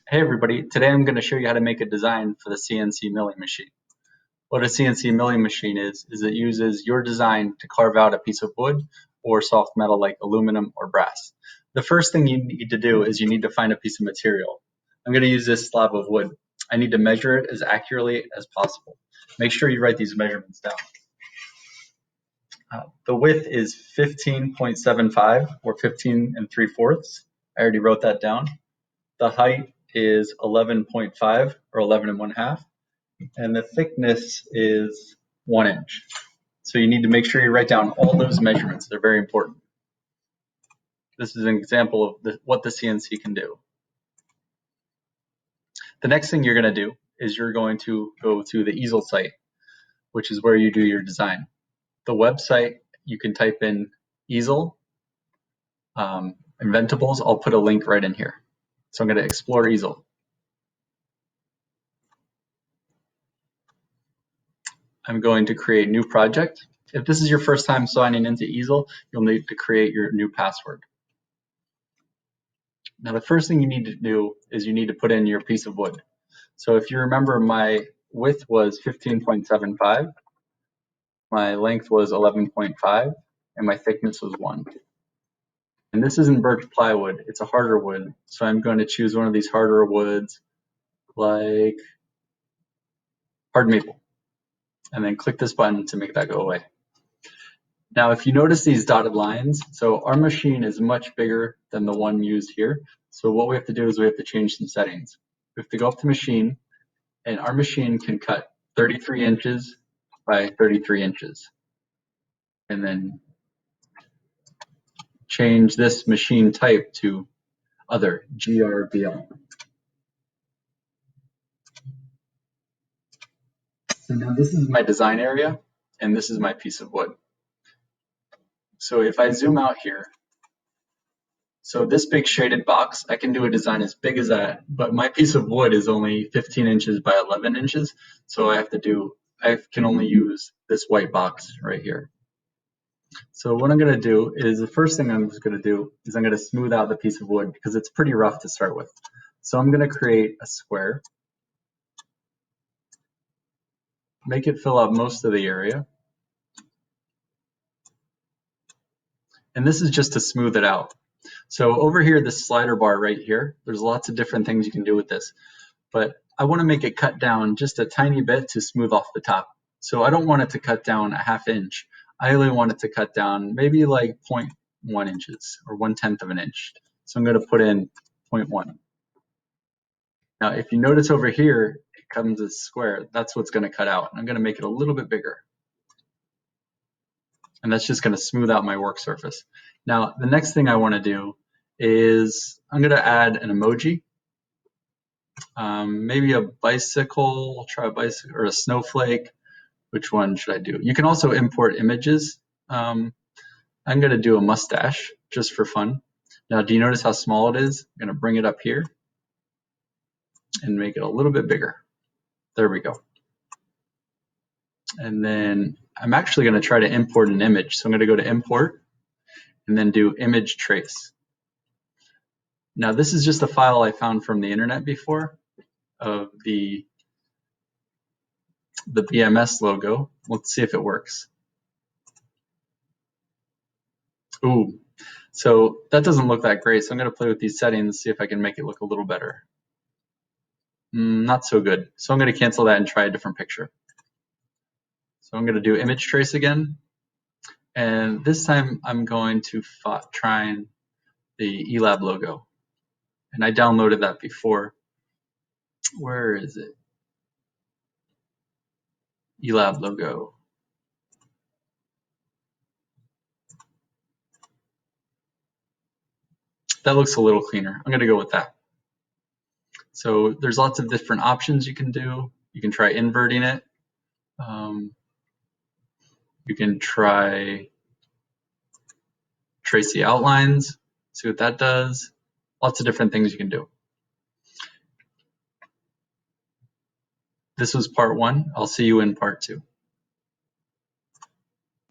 Hey everybody, today I'm going to show you how to make a design for the CNC milling machine. What a CNC milling machine is it uses your design to carve out a piece of wood or soft metal like aluminum or brass. The first thing you need to do is you need to find a piece of material. I'm going to use this slab of wood. I need to measure it as accurately as possible. Make sure you write these measurements down. The width is 15.75 or 15 3/4. I already wrote that down. The height is 11.5 or 11 1/2, and the thickness is 1 inch. So you need to make sure you write down all those measurements. They're very important. This is an example of what the CNC can do. The next thing you're going to do is you're going to go to the easel site, which is where you do your design. The website, you can type in easel, inventables. I'll put a link right in here. So I'm going to explore easel. I'm going to create new project. If this is your first time signing into easel, you'll need to create your new password. Now the first thing you need to do is you need to put in your piece of wood. So if you remember, my width was 15.75, my length was 11.5, and my thickness was 1. And this isn't birch plywood, it's a harder wood. So I'm going to choose one of these harder woods like hard maple. And then click this button to make that go away. Now, if you notice these dotted lines, so our machine is much bigger than the one used here. So what we have to do is we have to change some settings. We have to go up to machine, and our machine can cut 33 inches by 33 inches. And then change this machine type to other, GRBL. So now this is my design area, and this is my piece of wood. So if I zoom out here, so this big shaded box, I can do a design as big as that, but my piece of wood is only 15 inches by 11 inches. So I can only use this white box right here. So what I'm gonna do is, the first thing I'm just gonna do is I'm gonna smooth out the piece of wood because it's pretty rough to start with. So I'm gonna create a square, make it fill up most of the area. And this is just to smooth it out. So over here, this slider bar right here, there's lots of different things you can do with this, but I want to make it cut down just a tiny bit to smooth off the top. So I don't want it to cut down a ½ inch. I only want it to cut down maybe like 0.1 inches or 1/10 of an inch. So I'm going to put in 0.1. Now, if you notice over here, it comes as square. That's what's going to cut out. I'm going to make it a little bit bigger. And that's just going to smooth out my work surface. Now, the next thing I want to do is I'm going to add an emoji. Maybe a bicycle. I'll try a bicycle or a snowflake. Which one should I do? You can also import images. I'm going to do a mustache just for fun. Now, do you notice how small it is? I'm going to bring it up here and make it a little bit bigger. There we go. And then I'm actually going to try to import an image. So I'm going to go to import and then do image trace. Now, this is just a file I found from the internet before of the BMS logo. Let's see if it works. Ooh, so that doesn't look that great. So I'm going to play with these settings, see if I can make it look a little better. Not so good. So I'm going to cancel that and try a different picture. So I'm going to do image trace again. And this time I'm going to try the elab logo. And I downloaded that before. Where is it? elab logo. That looks a little cleaner. I'm going to go with that. So there's lots of different options you can do. You can try inverting it. You can try trace the outlines, see what that does. Lots of different things you can do. This was part 1. I'll see you in part 2.